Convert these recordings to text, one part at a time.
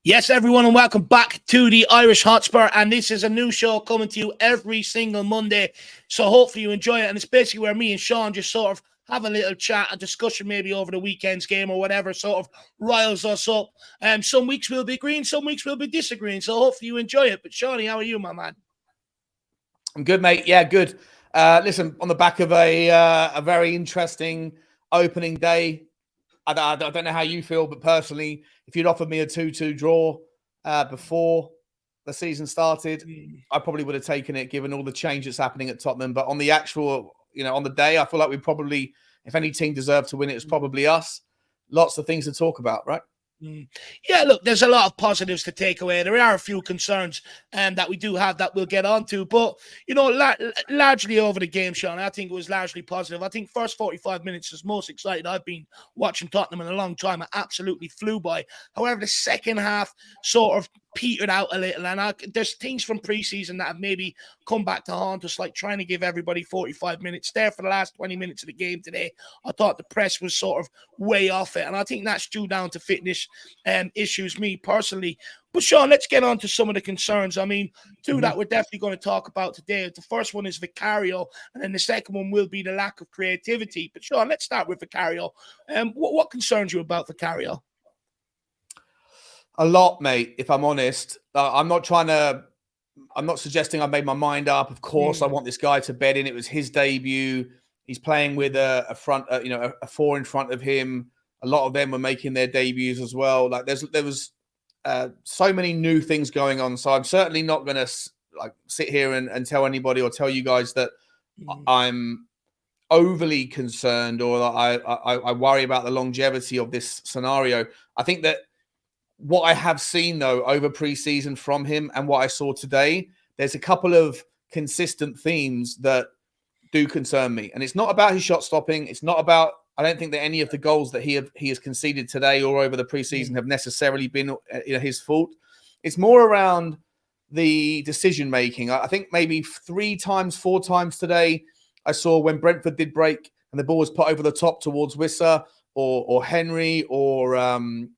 Yes, everyone, and welcome back to the Irish Hotspur. And this is a new show coming to you every single Monday. So hopefully you enjoy it. And it's basically where me and Sean just sort of have a little chat, a discussion maybe over the weekend's game or whatever sort of riles us up. Some weeks we'll be agreeing, some weeks we'll be disagreeing. So hopefully you enjoy it. But Shawnee, how are you, my man? I'm good, mate. Yeah, good. Listen, on the back of a very interesting opening day, I don't know how you feel, but personally, if you'd offered me a 2-2 draw before the season started, I probably would have taken it, given all the change that's happening at Tottenham. But on the actual, on the day, I feel like we probably, if any team deserved to win it, it's probably us. Lots of things to talk about, right? Yeah, look, there's a lot of positives to take away. There are a few concerns that we do have that we'll get onto. But, largely over the game, Sean, I think it was largely positive. I think first 45 minutes is most excited I've been watching Tottenham in a long time. It absolutely flew by. However, the second half sort of petered out a little. And there's things from preseason that have maybe come back to haunt us, like trying to give everybody 45 minutes there for the last 20 minutes of the game today. I thought the press was sort of way off it. And I think that's due down to fitness issues, me personally. But Sean, let's get on to some of the concerns. I mean, two that we're definitely going to talk about today. The first one is Vicario, and then the second one will be the lack of creativity. But Sean, let's start with Vicario. What concerns you about Vicario? A lot, mate, if I'm honest. I'm not suggesting I made my mind up. Of course, I want this guy to bed in. It was his debut. He's playing with a front, a four in front of him. A lot of them were making their debuts as well. Like there was so many new things going on. So I'm certainly not going to sit here and tell anybody or tell you guys that I'm overly concerned or that I worry about the longevity of this scenario. I think that what I have seen, though, over preseason from him and what I saw today, there's a couple of consistent themes that do concern me. And it's not about his shot stopping. It's not about, I don't think that any of the goals that he has conceded today or over the preseason have necessarily been his fault. It's more around the decision making. I think maybe 3 times, 4 times today, I saw when Brentford did break and the ball was put over the top towards Wissa or Henry or Mbeumo,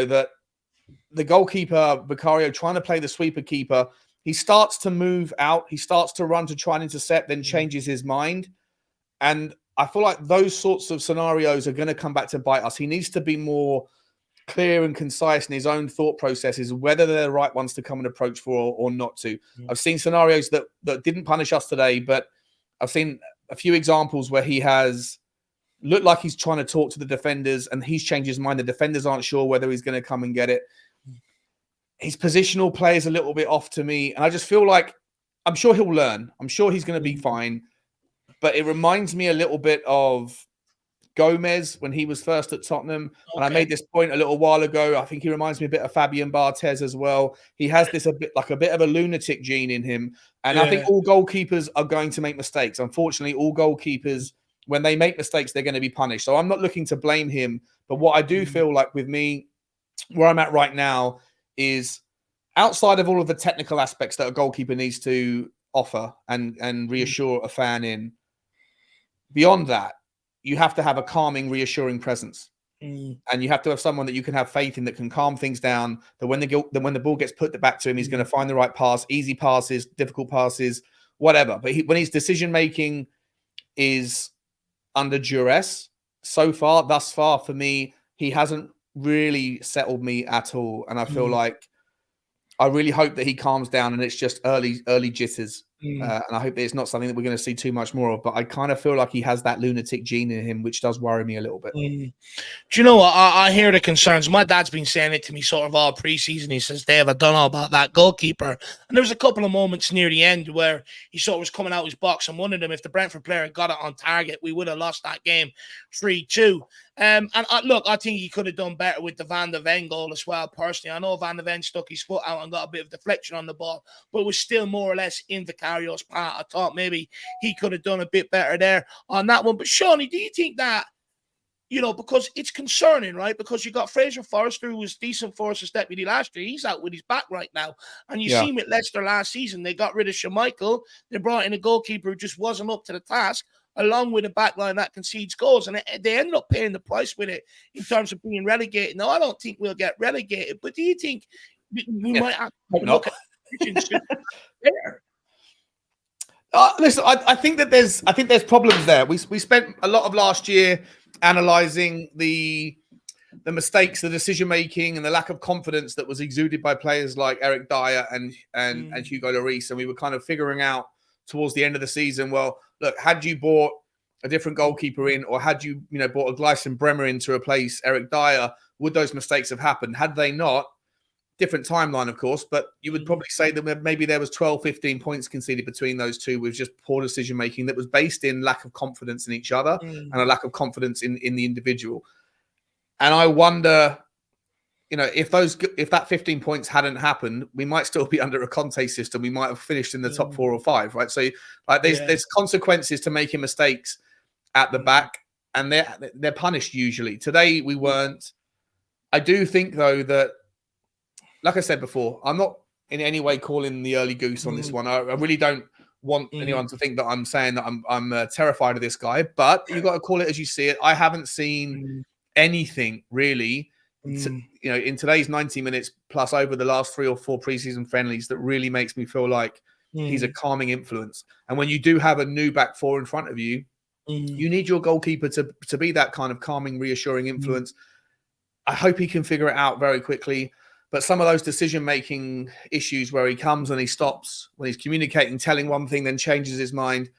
that the goalkeeper, Vicario, trying to play the sweeper keeper, he starts to move out. He starts to run to try and intercept, then changes his mind. And I feel like those sorts of scenarios are going to come back to bite us. He needs to be more clear and concise in his own thought processes, whether they're the right ones to come and approach for or not to. I've seen scenarios that didn't punish us today, but I've seen a few examples where he has looked like he's trying to talk to the defenders and he's changed his mind. The defenders aren't sure whether he's going to come and get it. His positional play is a little bit off to me. And I just feel like, I'm sure he'll learn. I'm sure he's going to be fine. But it reminds me a little bit of Gomez when he was first at Tottenham. And I made this point a little while ago. I think he reminds me a bit of Fabian Barthez as well. He has this a bit of a lunatic gene in him. And I think all goalkeepers are going to make mistakes. Unfortunately, all goalkeepers, when they make mistakes, they're going to be punished. So I'm not looking to blame him. But what I do feel like with me, where I'm at right now, is outside of all of the technical aspects that a goalkeeper needs to offer and reassure a fan in, beyond that, you have to have a calming, reassuring presence. And you have to have someone that you can have faith in that can calm things down, that when the ball gets put back to him, he's going to find the right pass, easy passes, difficult passes, whatever. But when his decision-making is under duress, thus far, for me, he hasn't really settled me at all. And I feel like I really hope that he calms down and it's just early jitters. And I hope that it's not something that we're going to see too much more of. But I kind of feel like he has that lunatic gene in him, which does worry me a little bit. Do you know what? I hear the concerns. My dad's been saying it to me sort of all preseason. He says, Dave, I don't know about that goalkeeper. And there was a couple of moments near the end where he sort of was coming out his box, and one of them, if the Brentford player had got it on target, we would have lost that game 3-2. I think he could have done better with the Van der Ven goal as well, personally. I know Van der Ven stuck his foot out and got a bit of deflection on the ball, but it was still more or less in Vicario's part. I thought maybe he could have done a bit better there on that one. But Shawnee, do you think that, because it's concerning, right? Because you got Fraser Forrester, who was decent for us as deputy last year. He's out with his back right now. And you see him at Leicester last season. They got rid of Schmeichel. They brought in a goalkeeper who just wasn't up to the task. along with a backline that concedes goals, and they end up paying the price with it in terms of being relegated. Now, I don't think we'll get relegated, but do you think we might have to look at decisions there? Listen, I think there's problems there. We spent a lot of last year analysing the mistakes, the decision making, and the lack of confidence that was exuded by players like Eric Dyer and Hugo Lloris, and we were kind of figuring out towards the end of the season. Well, look, had you bought a different goalkeeper in, or had you bought a Gleison Bremer in to replace Eric Dyer, would those mistakes have happened? Had they not, different timeline, of course, but you would probably say that maybe there was 12, 15 points conceded between those two with just poor decision-making that was based in lack of confidence in each other and a lack of confidence in the individual. And I wonder, if that 15 points hadn't happened, we might still be under a Conte system. We might have finished in the top 4 or 5, right? So there's consequences to making mistakes at the back, and they're punished usually. Today, we weren't. I do think, though, that, like I said before, I'm not in any way calling the early goose on this one. I really don't want anyone to think that I'm saying that I'm terrified of this guy, but you've got to call it as you see it. I haven't seen anything really, in today's 90 minutes plus over the last 3 or 4 preseason friendlies that really makes me feel like he's a calming influence. And when you do have a new back 4 in front of you, you need your goalkeeper to be that kind of calming, reassuring influence. I hope he can figure it out very quickly. But some of those decision-making issues where he comes and he stops when he's communicating, telling one thing, then changes his mind,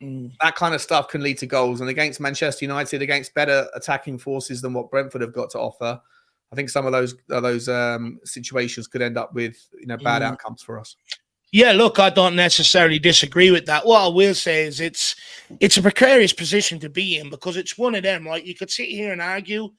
that kind of stuff can lead to goals. And against Manchester United, against better attacking forces than what Brentford have got to offer, I think some of those situations could end up with bad outcomes for us. Yeah, look, I don't necessarily disagree with that. What I will say is it's a precarious position to be in, because it's one of them, right? You could sit here and argue,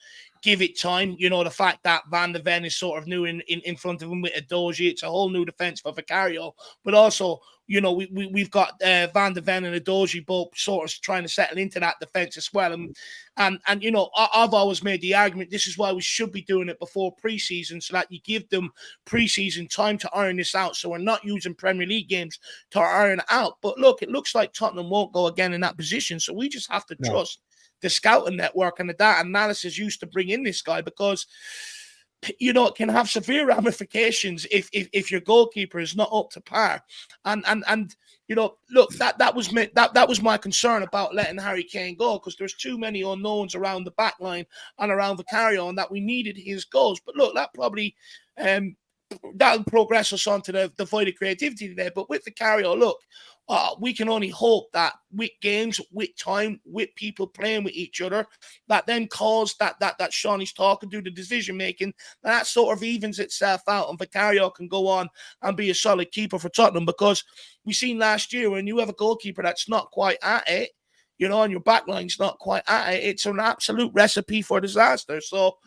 give it time. The fact that Van de Ven is sort of new in front of him with Edozie, it's a whole new defense for Vicario. But also, we've got Van de Ven and Edozie both sort of trying to settle into that defense as well. And I've always made the argument this is why we should be doing it before preseason, so that you give them preseason time to iron this out. So we're not using Premier League games to iron it out. But look, it looks like Tottenham won't go again in that position. So we just have to trust the scouting network and the data analysis used to bring in this guy, because it can have severe ramifications if your goalkeeper is not up to par. And look, that was my concern about letting Harry Kane go, because there's too many unknowns around the back line and around Vicario, and that we needed his goals. But look, that probably that'll progress us on to the void of creativity today. But with Vicario, look, we can only hope that with games, with time, with people playing with each other, that then cause that Sean is talking to, the decision making, that sort of evens itself out, and Vicario can go on and be a solid keeper for Tottenham. Because we seen last year, when you have a goalkeeper that's not quite at it, and your backline's not quite at it, it's an absolute recipe for disaster. So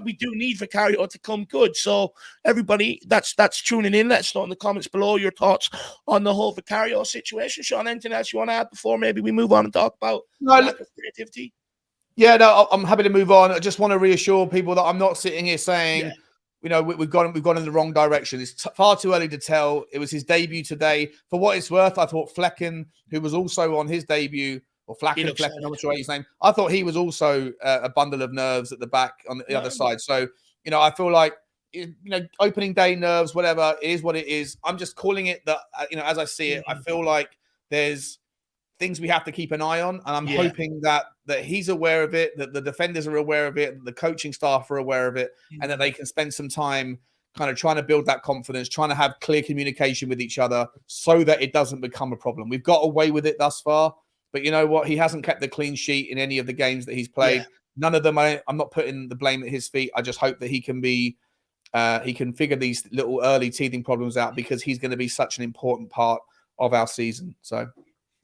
we do need Vicario to come good. So everybody that's tuning in, let us know in the comments below your thoughts on the whole Vicario situation. Sean, anything else you want to add before maybe we move on and talk about lack of creativity? Yeah, no, I'm happy to move on. I just want to reassure people that I'm not sitting here saying, we've gone in the wrong direction. It's far too early to tell. It was his debut today. For what it's worth, I thought Flecken, who was also on his debut, or Flecken, I'm not sure his name. I thought he was also a bundle of nerves at the back on the other side. So, I feel like, opening day nerves, whatever, it is what it is. I'm just calling it that, as I see it, I feel like there's things we have to keep an eye on. And I'm hoping that he's aware of it, that the defenders are aware of it, that the coaching staff are aware of it, and that they can spend some time kind of trying to build that confidence, trying to have clear communication with each other so that it doesn't become a problem. We've got away with it thus far. But you know what? He hasn't kept the clean sheet in any of the games that he's played. None of them. I'm not putting the blame at his feet. I just hope that he can figure these little early teething problems out, because he's going to be such an important part of our season. So,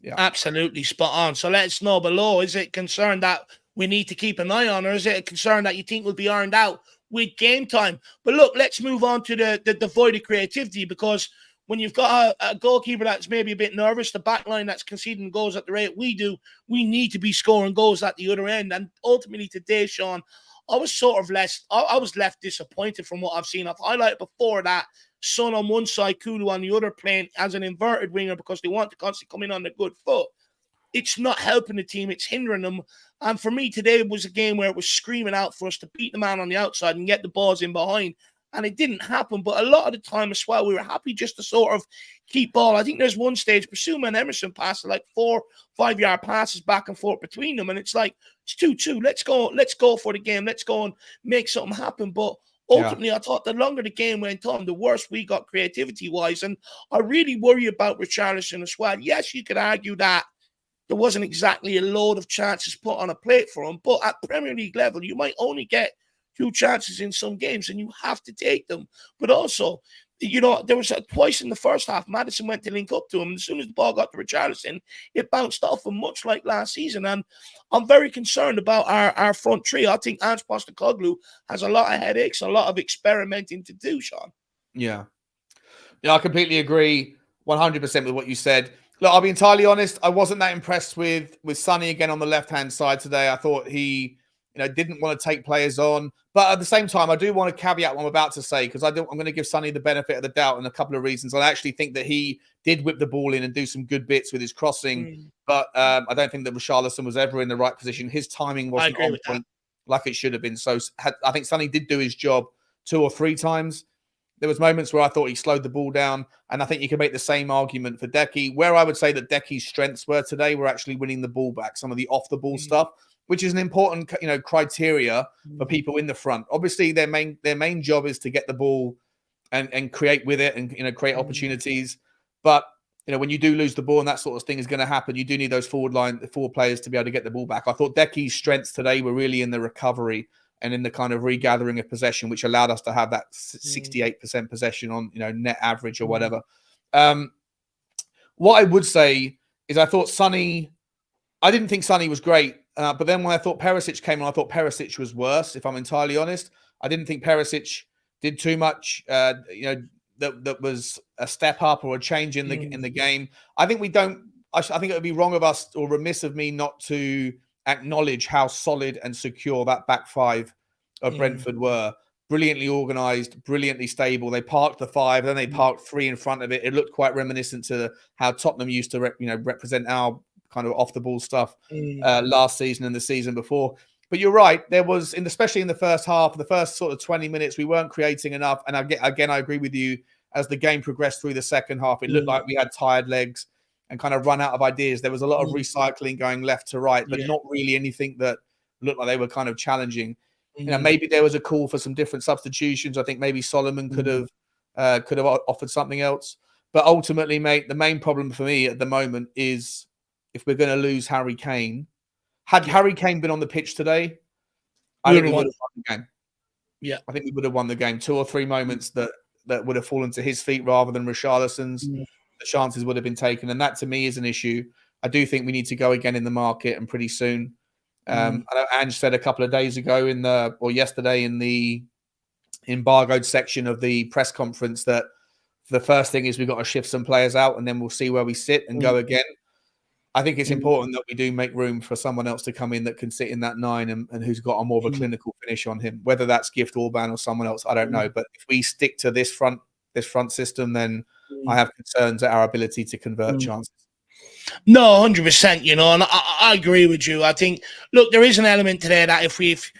yeah, absolutely spot on. So let us know below. Is it a concern that we need to keep an eye on, or is it a concern that you think will be ironed out with game time? But look, let's move on to the void of creativity, because when you've got a goalkeeper that's maybe a bit nervous, the back line that's conceding goals at the rate we do, we need to be scoring goals at the other end. And ultimately today, Sean, I was left disappointed from what I've seen. I've highlighted before that Son on one side, Kulu on the other, playing as an inverted winger because they want to constantly come in on the good foot. it's not helping the team, it's hindering them. And for me, today was a game where it was screaming out for us to beat the man on the outside and get the balls in behind. And it didn't happen. But a lot of the time as well, we were happy just to sort of keep ball. I think there's one stage, Basuma and Emerson passed like 4-5 yard passes back and forth between them. And it's like, it's 2-2. Let's go for the game. Let's go and make something happen. But ultimately, I thought the longer the game went on, the worse we got creativity-wise. And I really worry about Richarlison as well. Yes, you could argue that there wasn't exactly a load of chances put on a plate for him, but at Premier League level, you might only get 2 chances in some games, and you have to take them. But also, there was twice in the first half, Maddison went to link up to him, and as soon as the ball got to Richarlison, it bounced off him, much like last season. And I'm very concerned about our front three. I think Ange Postecoglou has a lot of headaches, a lot of experimenting to do, Sean. Yeah, I completely agree 100% with what you said. Look, I'll be entirely honest. I wasn't that impressed with Sonny again on the left-hand side today. I thought he, didn't want to take players on. But at the same time, I do want to caveat what I'm about to say, because I'm going to give Sonny the benefit of the doubt in a couple of reasons. I actually think that he did whip the ball in and do some good bits with his crossing. But I don't think that Richarlison was ever in the right position. His timing wasn't on point like it should have been. So I think Sonny did do his job 2 or 3 times. There was moments where I thought he slowed the ball down, and I think you can make the same argument for Decky. Where I would say that Decky's strengths were today were actually winning the ball back, some of the off-the-ball stuff, which is an important, criteria for people in the front. Obviously, their main job is to get the ball and create with it and create opportunities. But when you do lose the ball and that sort of thing is going to happen, you do need those forward players to be able to get the ball back. I thought Decky's strengths today were really in the recovery and in the kind of regathering of possession, which allowed us to have that 68% possession on, net average or whatever. What I would say is I didn't think Sonny was great. But then when I thought Perisic came on, I thought Perisic was worse, if I'm entirely honest. I didn't think Perisic did too much, that was a step up or a change in the game. I think I think it would be wrong of us or remiss of me not to acknowledge how solid and secure that back 5 of Brentford were. Brilliantly organised, brilliantly stable. They parked the 5, then they parked 3 in front of it. It looked quite reminiscent to how Tottenham used to represent our kind of off-the-ball stuff last season and the season before. But you're right. There was, especially in the first half, the first sort of 20 minutes, we weren't creating enough. And again, I agree with you. As the game progressed through the second half, it looked like we had tired legs and kind of run out of ideas. There was a lot of recycling going left to right, but not really anything that looked like they were kind of challenging. Maybe there was a call for some different substitutions. I think maybe Solomon could have offered something else. But ultimately, mate, the main problem for me at the moment is if we're going to lose Harry Kane. Had Harry Kane been on the pitch today, I think we would have won the game. Yeah, I think we would have won the game. 2 or 3 moments that would have fallen to his feet rather than Richarlison's. The chances would have been taken, and that to me is an issue. I do think we need to go again in the market and pretty soon. I know Ange said a couple of days ago yesterday in the embargoed section of the press conference that the first thing is we've got to shift some players out and then we'll see where we sit and go again. I think it's important that we do make room for someone else to come in that can sit in that 9 and who's got a more of a clinical finish on him. Whether that's Gift Orban or someone else, I don't know. But if we stick to this front system, then I have concerns at our ability to convert chances. No, 100%, and I agree with you. I think, look, there is an element to that if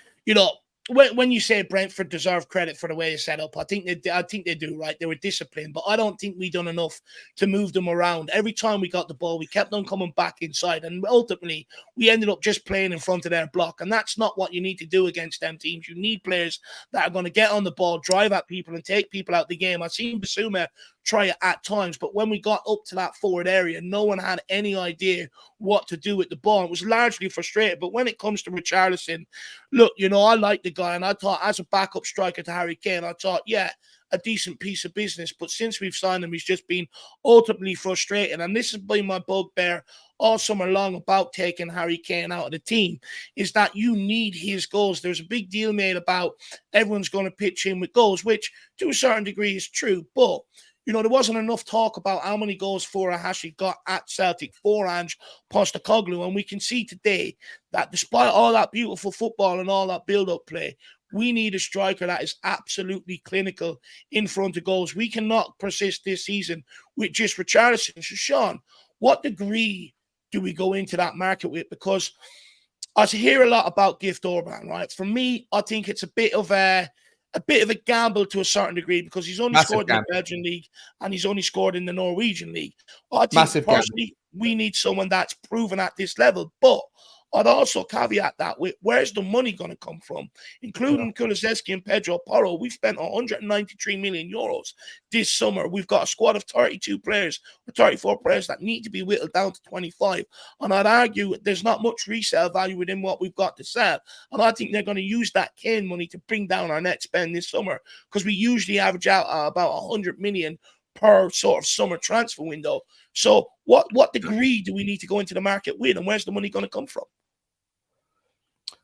when you say Brentford deserve credit for the way they set up, I think they do, right? They were disciplined, but I don't think we done enough to move them around. Every time we got the ball, we kept on coming back inside, and ultimately we ended up just playing in front of their block, and that's not what you need to do against them teams. You need players that are going to get on the ball, drive at people, and take people out the game. I've seen Basuma try it at times, but when we got up to that forward area, no one had any idea what to do with the ball. It was largely frustrated. But when it comes to Richarlison, look, I like the guy, and I thought as a backup striker to Harry Kane, I thought, a decent piece of business. But since we've signed him, he's just been ultimately frustrating. And this has been my bugbear all summer long about taking Harry Kane out of the team, is that you need his goals. There's a big deal made about everyone's going to pitch in with goals, which to a certain degree is true. But there wasn't enough talk about how many goals Furuhashi got at Celtic for Ange Postecoglou. And we can see today that despite all that beautiful football and all that build-up play, we need a striker that is absolutely clinical in front of goals. We cannot persist this season with just Richarlison. So, Sean, what degree do we go into that market with? Because I hear a lot about Gift Orban, right? For me, I think it's a bit of a gamble to a certain degree, because he's only Massive scored in the gamble. Belgian league and he's only scored in the Norwegian league. I think Massive gamble. personally we need someone that's proven at this level. But I'd also caveat that with, where's the money going to come from? Including Kulusevski and Pedro Porro, we've spent 193 million euros this summer. We've got a squad of 32 players or 34 players that need to be whittled down to 25. And I'd argue there's not much resale value within what we've got to sell. And I think they're going to use that Kane money to bring down our net spend this summer, because we usually average out about 100 million per sort of summer transfer window. So what degree do we need to go into the market with, and where's the money going to come from?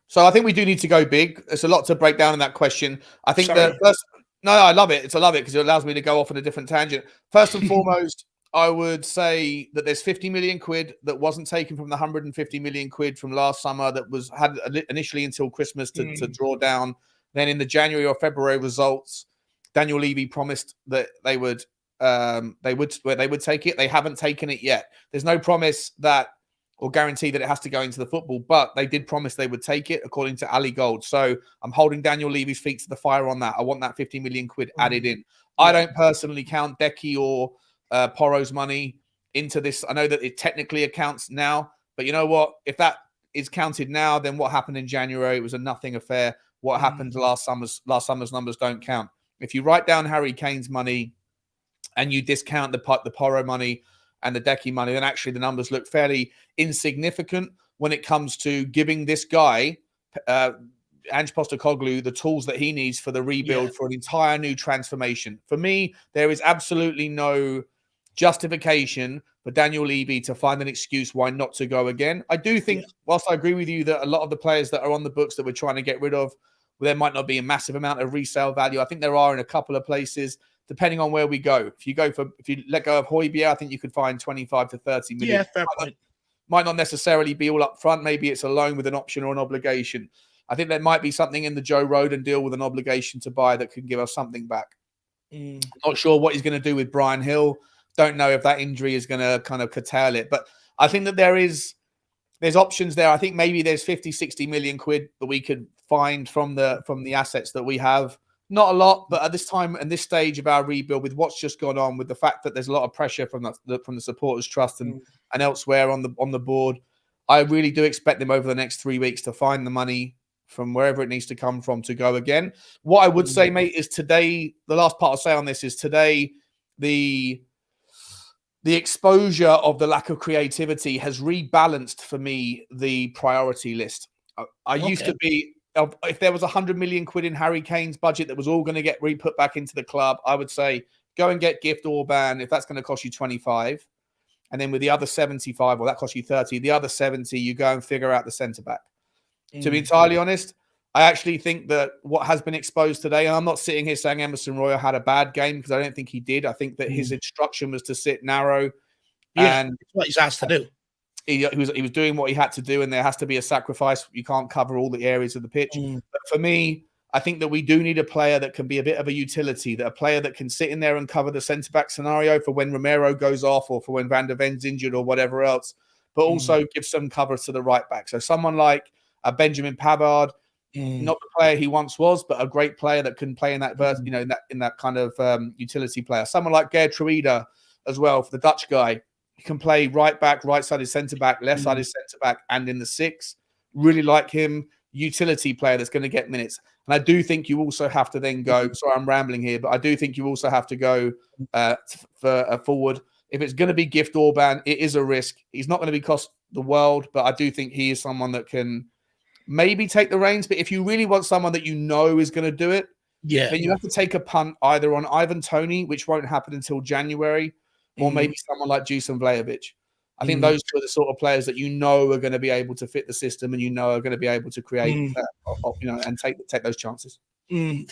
So I think we do need to go big. There's a lot to break down in that question. I think the first, no, I love it. I love it because it allows me to go off on a different tangent. First and foremost, I would say that there's 50 million quid that wasn't taken from the 150 million quid from last summer that was had initially until Christmas to draw down. Then in the January or February results, Daniel Levy promised that they would take it. They haven't taken it yet. There's no promise that or guarantee that it has to go into the football, but they did promise they would take it, according to Ali Gold. So I'm holding Daniel Levy's feet to the fire on that. I want that 50 million quid added in. I don't personally count Decky or Porro's money into this. I know that it technically accounts now, but you know what? If that is counted now, then what happened in January, it was a nothing affair. What happened last summer's numbers don't count. If you write down Harry Kane's money and you discount the Porro money and the Decky money, then actually the numbers look fairly insignificant when it comes to giving this guy, Ange Postecoglou, the tools that he needs for the rebuild, for an entire new transformation. For me, there is absolutely no justification for Daniel Levy to find an excuse why not to go again. I do think, whilst I agree with you that a lot of the players that are on the books that we're trying to get rid of, there might not be a massive amount of resale value. I think there are in a couple of places, depending on where we go. If you let go of Højbjerg, I think you could find 25 to 30 million. Yeah, fair point. Might not necessarily be all up front. Maybe it's a loan with an option or an obligation. I think there might be something in the Joe Roden deal with an obligation to buy that can give us something back. Not sure what he's going to do with Brian Hill. Don't know if that injury is going to kind of curtail it. But I think that there's options there. I think maybe there's 50, 60 million quid that we could find from the assets that we have. Not a lot, but at this time and this stage of our rebuild, with what's just gone on, with the fact that there's a lot of pressure from the supporters' trust and elsewhere on the board, I really do expect them over the next 3 weeks to find the money from wherever it needs to come from to go again. What I would say, mate, is today, the last part I'll say on this is today, the exposure of the lack of creativity has rebalanced for me the priority list. I used to be, if there was 100 million quid in Harry Kane's budget that was all going to get re-put back into the club, I would say go and get Gift Orban if that's going to cost you 25. And then with the other 75, well, that costs you 30. The other 70, you go and figure out the centre-back. To be entirely honest, I actually think that what has been exposed today, and I'm not sitting here saying Emerson Royal had a bad game, because I don't think he did. I think that his instruction was to sit narrow. And that's what he's asked to do. He was doing what he had to do, and there has to be a sacrifice. You can't cover all the areas of the pitch. But for me, I think that we do need a player that can be a bit of a utility, that a player that can sit in there and cover the centre-back scenario for when Romero goes off or for when Van der Ven's injured or whatever else, but also give some cover to the right back. So someone like Benjamin Pavard, not the player he once was, but a great player that can play in that in that kind of utility player. Someone like Geertruida as well, for the Dutch guy. He can play right back, right-sided centre-back, left-sided centre-back, and in the six. Really like him. Utility player that's going to get minutes. And I do think you also have to then go, sorry, I'm rambling here, but I do think you also have to go for a forward. If it's going to be Gift Orban, it is a risk. He's not going to be cost the world, but I do think he is someone that can maybe take the reins. But if you really want someone that you know is going to do it, then you have to take a punt either on Ivan Toney, which won't happen until January, or maybe someone like Dusan Vlahovic. I think those two are the sort of players that you know are going to be able to fit the system, and you know are going to be able to create, and take those chances.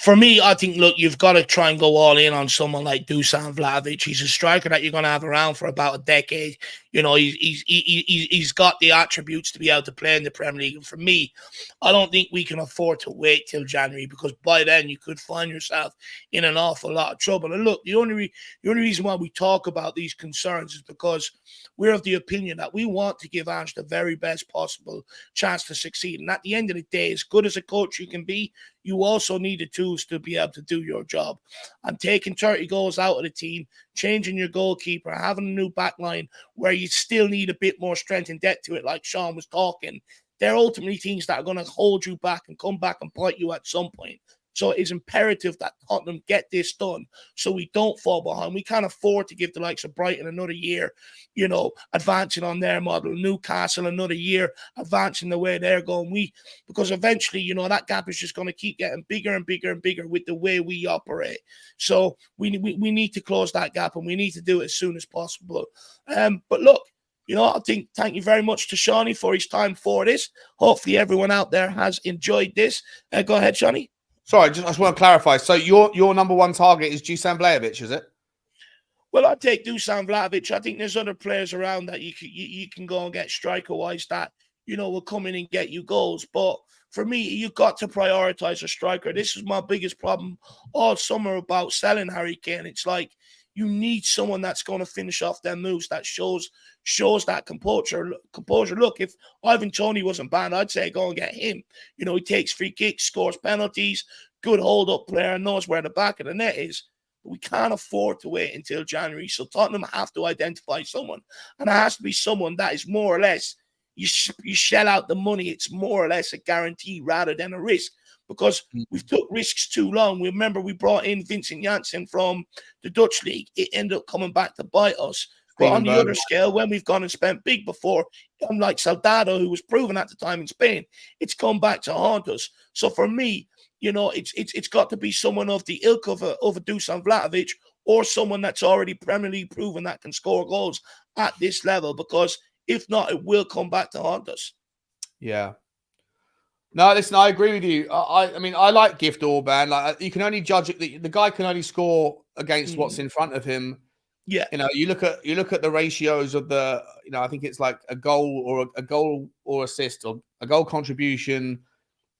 For me, I think, look, you've got to try and go all in on someone like Dusan Vlahovic. He's a striker that you're going to have around for about a decade. You know, he's got the attributes to be able to play in the Premier League. And for me, I don't think we can afford to wait till January, because by then you could find yourself in an awful lot of trouble. And look, the only reason why we talk about these concerns is because we're of the opinion that we want to give Ange the very best possible chance to succeed. And at the end of the day, as good as a coach you can be, you also need the tools to be able to do your job. And taking 30 goals out of the team, changing your goalkeeper, having a new back line where you still need a bit more strength and depth to it, like Sean was talking, they're ultimately things that are going to hold you back and come back and bite you at some point. So it's imperative that Tottenham get this done so we don't fall behind. We can't afford to give the likes of Brighton another year, you know, advancing on their model, Newcastle another year, advancing the way they're going. Because eventually, you know, that gap is just going to keep getting bigger and bigger and bigger with the way we operate. So we need to close that gap, and we need to do it as soon as possible. But look, you know, I think thank you very much to Shawnee for his time for this. Hopefully everyone out there has enjoyed this. Go ahead, Shawnee. Sorry, I just want to clarify. So your number one target is Dusan Vlahovic, is it? Well, I'd take Dusan Vlahovic. I think there's other players around that you can go and get striker-wise that, you know, will come in and get you goals. But for me, you've got to prioritize a striker. This is my biggest problem all summer about selling Harry Kane. It's like you need someone that's going to finish off their moves, that shows that composure. Look, if Ivan Toney wasn't banned, I'd say go and get him. You know, he takes free kicks, scores penalties, good hold-up player, knows where the back of the net is. But we can't afford to wait until January. So Tottenham have to identify someone. And it has to be someone that is more or less, you shell out the money, it's more or less a guarantee rather than a risk. Because we've took risks too long. We remember we brought in Vincent Janssen from the Dutch league. It ended up coming back to bite us. But on the other scale, when we've gone and spent big before, unlike Soldado, who was proven at the time in Spain, it's come back to haunt us. So for me, you know, it's got to be someone of the ilk of a Dusan Vlahovic, or someone that's already Premier League proven that can score goals at this level. Because if not, it will come back to haunt us. Yeah. No, listen, I agree with you. I mean, I like Gift Orban. Like, you can only judge it. The guy can only score against what's in front of him. Yeah. You know, you look at the ratios of the, you know, I think it's like a goal or assist, or a goal contribution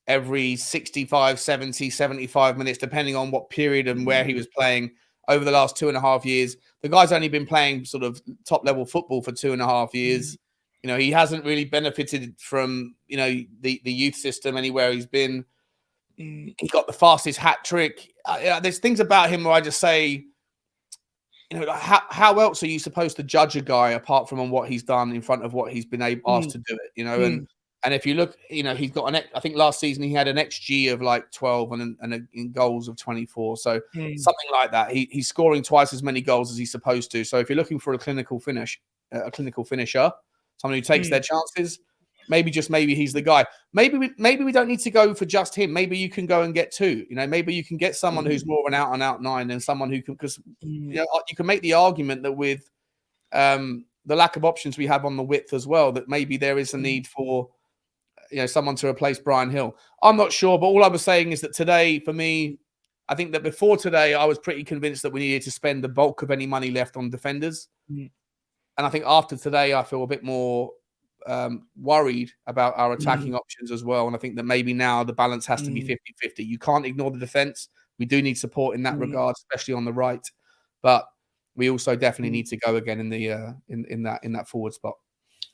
every 65, 70, 75 minutes, depending on what period and where he was playing over the last 2.5 years. The guy's only been playing sort of top level football for 2.5 years. You know, he hasn't really benefited from, you know, the youth system anywhere he's been. He got the fastest hat trick. There's things about him where I just say, you know, how else are you supposed to judge a guy apart from on what he's done in front of what he's been asked to do it, you know? And if you look, you know, he's got I think last season he had an XG of like 12 and in goals of 24. So something like that. He's scoring twice as many goals as he's supposed to. So if you're looking for a clinical finisher, someone who takes their chances, maybe he's the guy. Maybe we don't need to go for just him. Maybe you can go and get two. You know, maybe you can get someone who's more of an out-and-out 9 than someone who can, because you know, you can make the argument that with the lack of options we have on the width as well, that maybe there is a need for, you know, someone to replace Brian Hill. I'm not sure, but all I was saying is that today, for me, I think that before today, I was pretty convinced that we needed to spend the bulk of any money left on defenders. And I think after today, I feel a bit more worried about our attacking options as well. And I think that maybe now the balance has to be 50-50. You can't ignore the defense. We do need support in that regard, especially on the right. But we also definitely need to go again in the in that forward spot.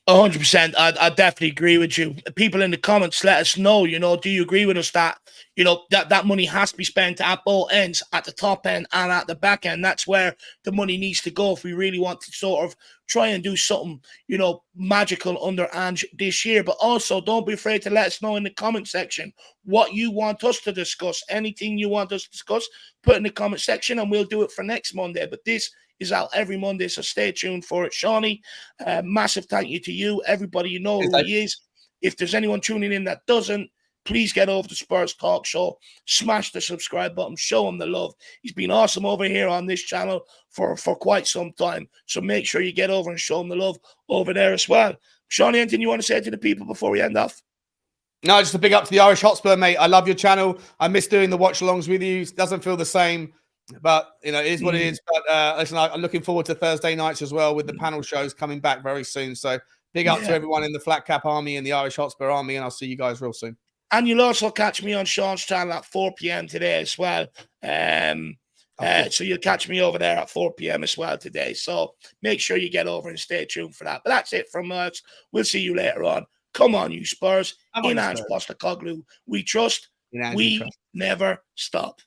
100%. I definitely agree with you. People in the comments, let us know, you know, do you agree with us that, you know, that money has to be spent at both ends, at the top end and at the back end? That's where the money needs to go if we really want to sort of try and do something, you know, magical under Ange this year. But also, don't be afraid to let us know in the comment section what you want us to discuss. Anything you want us to discuss, put in the comment section and we'll do it for next Monday. But this is out every Monday, so stay tuned for it. Shawnee, massive thank you to you. Everybody, you know who he is. If there's anyone tuning in that doesn't, please get over to Spurs Talk Show, smash the subscribe button, show him the love. He's been awesome over here on this channel for quite some time, so make sure you get over and show him the love over there as well. Shawnee, anything you want to say to the people before we end off? No, just a big up to the Irish Hotspur, mate. I love your channel. I miss doing the watch alongs with you. It doesn't feel the same, but you know, it is what it is. But listen, I'm looking forward to Thursday nights as well with the panel shows coming back very soon. So big up to everyone in the Flat Cap Army and the Irish Hotspur Army, and I'll see you guys real soon. And you'll also catch me on Sean's channel at 4 p.m. today as well. So you'll catch me over there at 4 p.m. as well today. So make sure you get over and stay tuned for that. But that's it from us. We'll see you later on. Come on, you Spurs. In Ange Postecoglou, we trust. We never stop.